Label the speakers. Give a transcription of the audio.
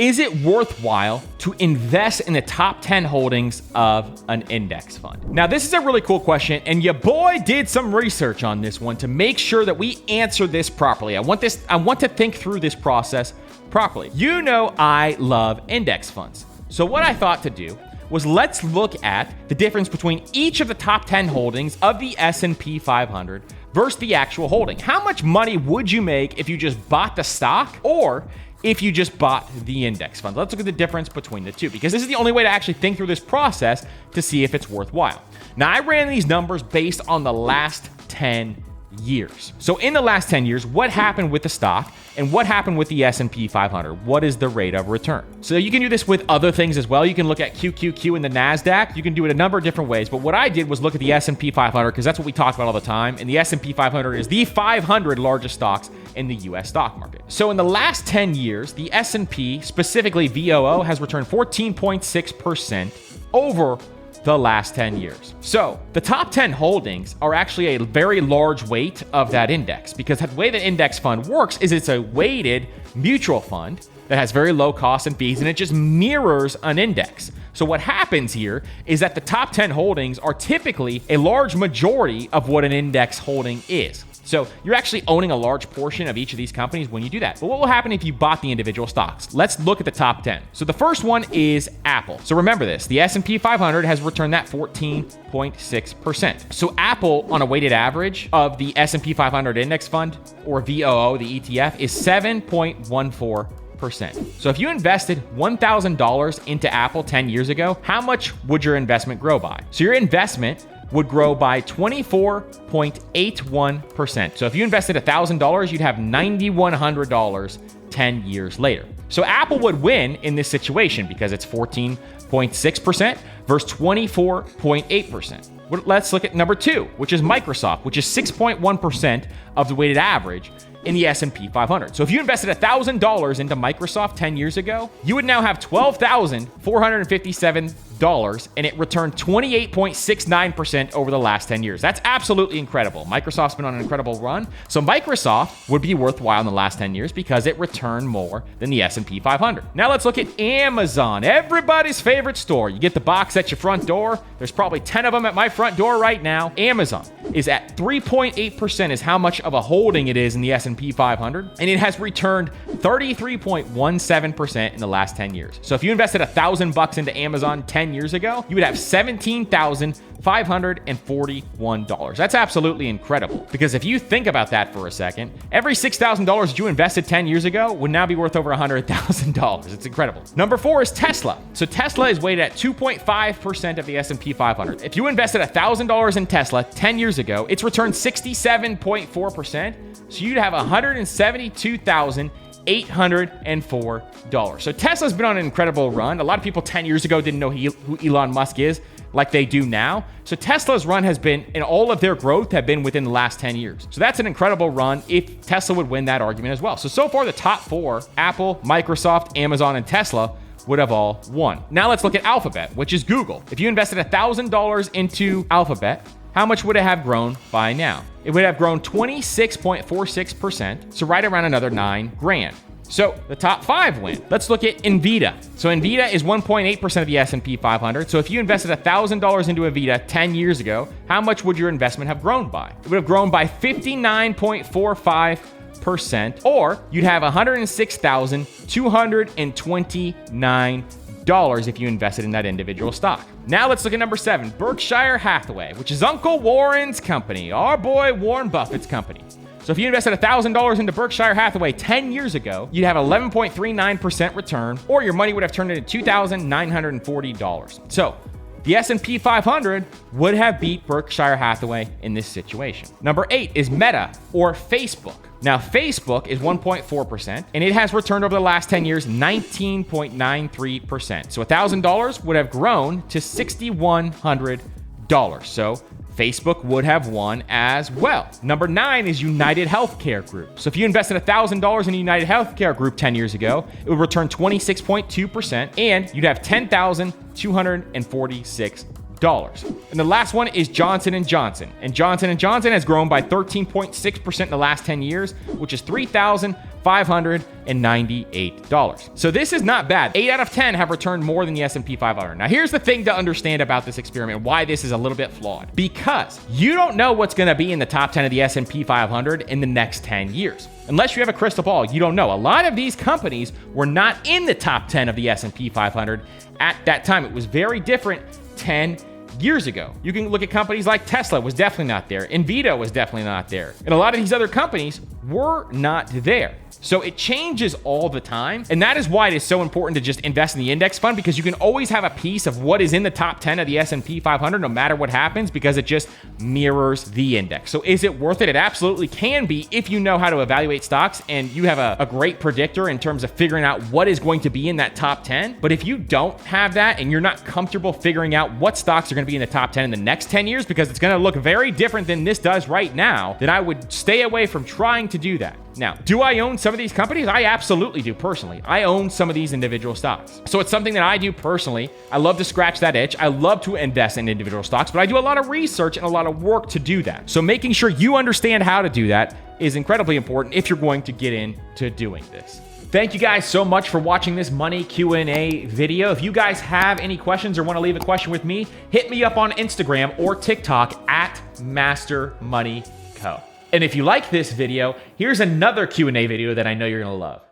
Speaker 1: Is it worthwhile to invest in the top 10 holdings of an index fund? Now, this is a really cool question, and your boy did some research on this one to make sure that we answer this properly. I want to think through this process properly. You know I love index funds. So what I thought to do was let's look at the difference between each of the top 10 holdings of the S&P 500 versus the actual holding. How much money would you make if you just bought the stock or if you just bought the index fund? Let's look at the difference between the two, because this is the only way to actually think through this process to see if it's worthwhile. Now, I ran these numbers based on the last 10 years. So in the last 10 years, what happened with the stock and what happened with the S&P 500? What is the rate of return? So you can do this with other things as well. You can look at QQQ and the NASDAQ. You can do it a number of different ways. But what I did was look at the S&P 500 because that's what we talk about all the time. And the S&P 500 is the 500 largest stocks in the US stock market. So in the last 10 years, the S&P, specifically VOO, has returned 14.6% over the last 10 years. So the top 10 holdings are actually a very large weight of that index, because the way the index fund works is it's a weighted mutual fund that has very low costs and fees, and it just mirrors an index. So what happens here is that the top 10 holdings are typically a large majority of what an index holding is. So you're actually owning a large portion of each of these companies when you do that. But what will happen if you bought the individual stocks? Let's look at the top 10. So the first one is Apple. So remember this, the S&P 500 has returned that 14.6%. So Apple, on a weighted average of the S&P 500 index fund, or VOO, the ETF, is 7.14%. So if you invested $1,000 into Apple 10 years ago, how much would your investment grow by? So your investment would grow by 24.81%. So if you invested $1,000, you'd have $9,100 10 years later. So Apple would win in this situation because it's 14.6% versus 24.8%. Let's look at number two, which is Microsoft, which is 6.1% of the weighted average in the S&P 500. So if you invested $1,000 into Microsoft 10 years ago, you would now have $12,457, and it returned 28.69% over the last 10 years. That's absolutely incredible. Microsoft's been on an incredible run. So Microsoft would be worthwhile in the last 10 years because it returned more than the S&P 500. Now let's look at Amazon, everybody's favorite store. You get the box at your front door. There's probably 10 of them at my front door right now. Amazon is at 3.8% is how much of a holding it is in the S&P 500, and it has returned 33.17% in the last 10 years. So if you invested $1,000 into Amazon 10 years ago, you would have $17,541. That's absolutely incredible, because if you think about that for a second, every $6,000 that you invested 10 years ago would now be worth over $100,000. It's incredible. Number four is Tesla. So Tesla is weighted at 2.5% of the S&P 500. If you invested $1,000 in Tesla 10 years ago, it's returned 67.4%. So you'd have $172,804. So Tesla's been on an incredible run. A lot of people 10 years ago didn't know who Elon Musk is like they do now. So Tesla's run has been, and all of their growth have been within the last 10 years. So that's an incredible run if Tesla would win that argument as well. So far the top four, Apple, Microsoft, Amazon, and Tesla, would have all won. Now let's look at Alphabet, which is Google. If you invested $1,000 into Alphabet, how much would it have grown by now? It would have grown 26.46%, so right around another $9,000. So the top five win. Let's look at Nvidia. So Nvidia is 1.8% of the S&P 500. So if you invested $1,000 into Nvidia 10 years ago, how much would your investment have grown by? It would have grown by 59.45%, or you'd have $106,229 if you invested in that individual stock. Now let's look at number seven, Berkshire Hathaway, which is Uncle Warren's company, our boy Warren Buffett's company. So if you invested $1,000 into Berkshire Hathaway 10 years ago, you'd have 11.39% return, or your money would have turned into $2,940. So the S&P 500 would have beat Berkshire Hathaway in this situation. Number eight is Meta, or Facebook. Now, Facebook is 1.4%, and it has returned over the last 10 years 19.93%. So $1,000 would have grown to $6,100. So Facebook would have won as well. Number nine is United Healthcare Group. So if you invested $1,000 in United Healthcare Group 10 years ago, it would return 26.2%, and you'd have $10,246. And the last one is Johnson & Johnson. And Johnson & Johnson has grown by 13.6% in the last 10 years, which is $3,500. $598. So this is not bad. 8 out of 10 have returned more than the S&P 500. Now here's the thing to understand about this experiment, why this is a little bit flawed. Because you don't know what's going to be in the top 10 of the S&P 500 in the next 10 years. Unless you have a crystal ball, you don't know. A lot of these companies were not in the top 10 of the S&P 500 at that time. It was very different 10 years ago. You can look at companies like Tesla was definitely not there. Nvidia was definitely not there. And a lot of these other companies were not there. So it changes all the time. And that is why it is so important to just invest in the index fund, because you can always have a piece of what is in the top 10 of the S&P 500 no matter what happens, because it just mirrors the index. So is it worth it? It absolutely can be if you know how to evaluate stocks and you have a great predictor in terms of figuring out what is going to be in that top 10. But if you don't have that and you're not comfortable figuring out what stocks are going to be in the top 10 in the next 10 years, because it's going to look very different than this does right now, then I would stay away from trying to do that. Now, do I own some of these companies? I absolutely do personally. I own some of these individual stocks. So it's something that I do personally. I love to scratch that itch. I love to invest in individual stocks, but I do a lot of research and a lot of work to do that. So making sure you understand how to do that is incredibly important if you're going to get into doing this. Thank you guys so much for watching this money Q&A video. If you guys have any questions or want to leave a question with me, hit me up on Instagram or TikTok at Master Money Co. And if you like this video, here's another Q&A video that I know you're going to love.